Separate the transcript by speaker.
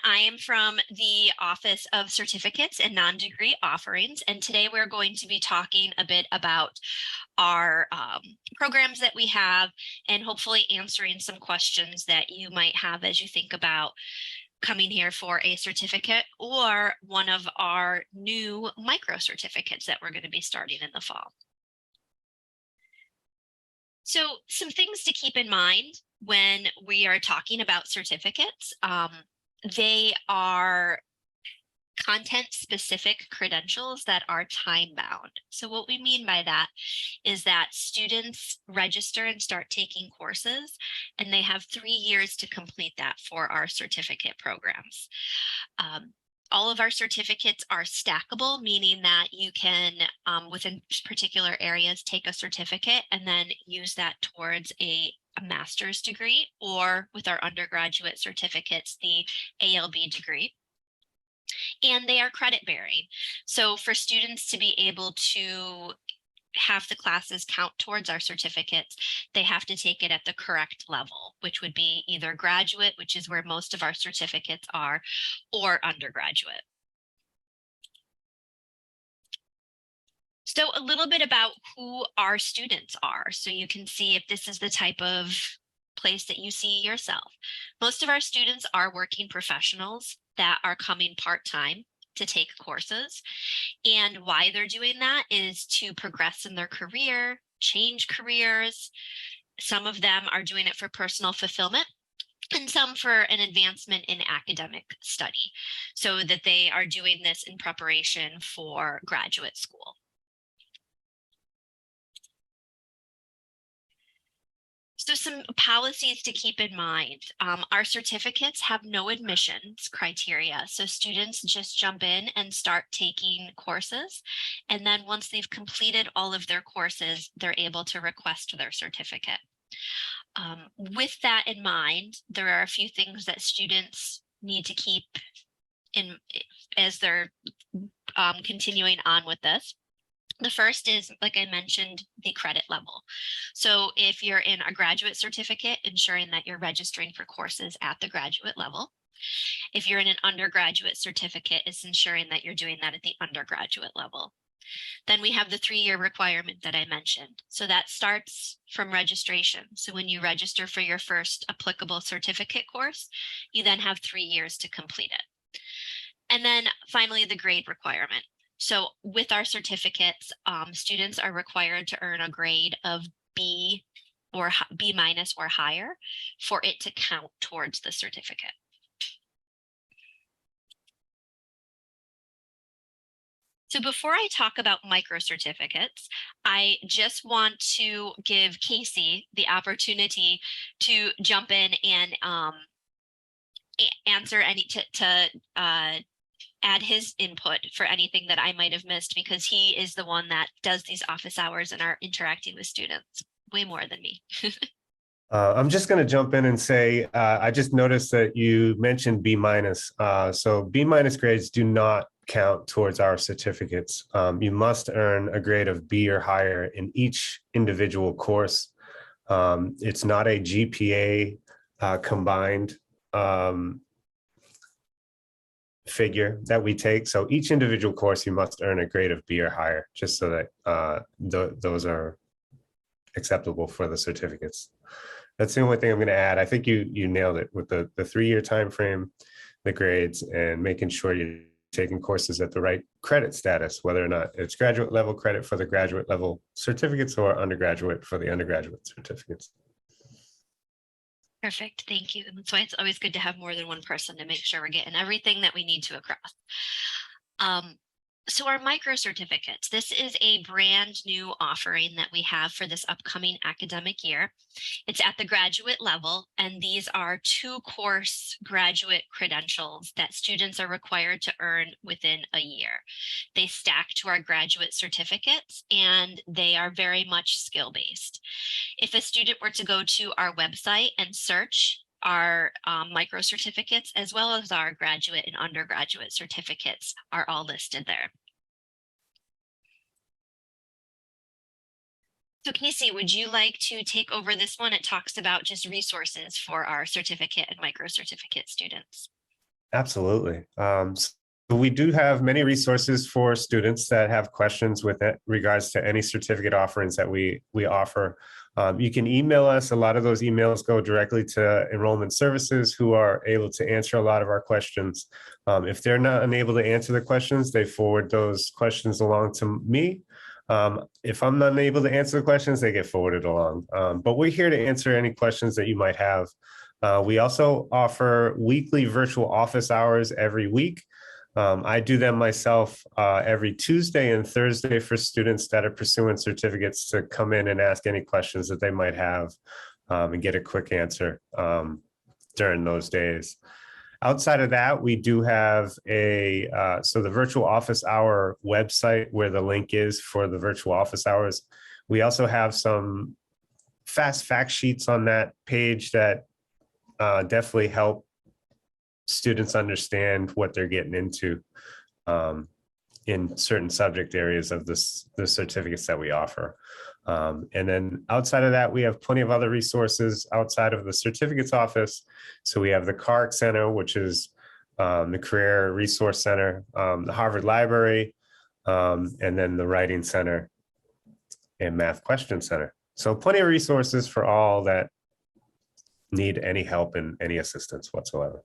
Speaker 1: I am from the Office of Certificates and Non-Degree Offerings, and today we're going to be talking a bit about our programs that we have and hopefully answering some questions that you might have as you think about coming here for a certificate or one of our new micro certificates that we're going to be starting in the fall. So some things to keep in mind when we are talking about certificates. They are content-specific credentials that are time-bound. So what we mean by that is that students register and start taking courses, and they have 3 years to complete that for our certificate programs. All of our certificates are stackable, meaning that you can, within particular areas, take a certificate and then use that towards a master's degree, or with our undergraduate certificates, the ALB degree. And they are credit bearing. So for students to be able to have the classes count towards our certificates, they have to take it at the correct level, which would be either graduate, which is where most of our certificates are, or undergraduate. So a little bit about who our students are, so you can see if this is the type of place that you see yourself. Most of our students are working professionals that are coming part-time to take courses. And why they're doing that is to progress in their career, change careers. Some of them are doing it for personal fulfillment, and some for an advancement in academic study, so that they are doing this in preparation for graduate school. So some policies to keep in mind. Our certificates have no admissions criteria. So students just jump in and start taking courses. And then once they've completed all of their courses, they're able to request their certificate. With that in mind, there are a few things that students need to keep in as they're continuing on with this. The first is, like I mentioned, the credit level. So if you're in a graduate certificate, ensuring that you're registering for courses at the graduate level. If you're in an undergraduate certificate, it's ensuring that you're doing that at the undergraduate level. Then we have the 3-year requirement that I mentioned. So that starts from registration. So when you register for your first applicable certificate course, you then have 3 years to complete it. And then finally, the grade requirement. So with our certificates, students are required to earn a grade of B or B minus or higher for it to count towards the certificate. So before I talk about micro certificates, I just want to give Casey the opportunity to jump in and answer any to add his input for anything that I might have missed, because he is the one that does these office hours and are interacting with students way more than me.
Speaker 2: I'm just going to jump in and say, I just noticed that you mentioned B minus. So B minus grades do not count towards our certificates. You must earn a grade of B or higher in each individual course. It's not a GPA combined figure that we take. So each individual course, you must earn a grade of B or higher, just so that those are acceptable for the certificates. That's the only thing I'm going to add. I think you nailed it with the 3-year time frame, the grades, and making sure you're taking courses at the right credit status, whether or not it's graduate level credit for the graduate level certificates or undergraduate for the undergraduate certificates.
Speaker 1: Perfect, thank you. And that's why it's always good to have more than one person to make sure we're getting everything that we need to across. So our micro certificates, this is a brand new offering that we have for this upcoming academic year. It's at the graduate level, and these are 2-course graduate credentials that students are required to earn within a year. They stack to our graduate certificates, and they are very much skill-based. If a student were to go to our website and search our micro certificates, as well as our graduate and undergraduate certificates, are all listed there. So Casey, would you like to take over this one? It talks about just resources for our certificate and micro certificate students.
Speaker 2: Absolutely. So we do have many resources for students that have questions with it regards to any certificate offerings that we offer. You can email us. A lot of those emails go directly to enrollment services, who are able to answer a lot of our questions. If they're not unable to answer the questions, they forward those questions along to me. If I'm not able to answer the questions, they get forwarded along. But we're here to answer any questions that you might have. We also offer weekly virtual office hours every week. I do them myself every Tuesday and Thursday for students that are pursuing certificates to come in and ask any questions that they might have, and get a quick answer during those days. Outside of that, we do have so the virtual office hour website, where the link is for the virtual office hours. We also have some fast fact sheets on that page that definitely help students understand what they're getting into in certain subject areas of the certificates that we offer. And then outside of that, we have plenty of other resources outside of the certificates office. So we have the CARC Center, which is the Career Resource Center, the Harvard Library, and then the Writing Center and Math Question Center. So plenty of resources for all that need any help and any assistance whatsoever.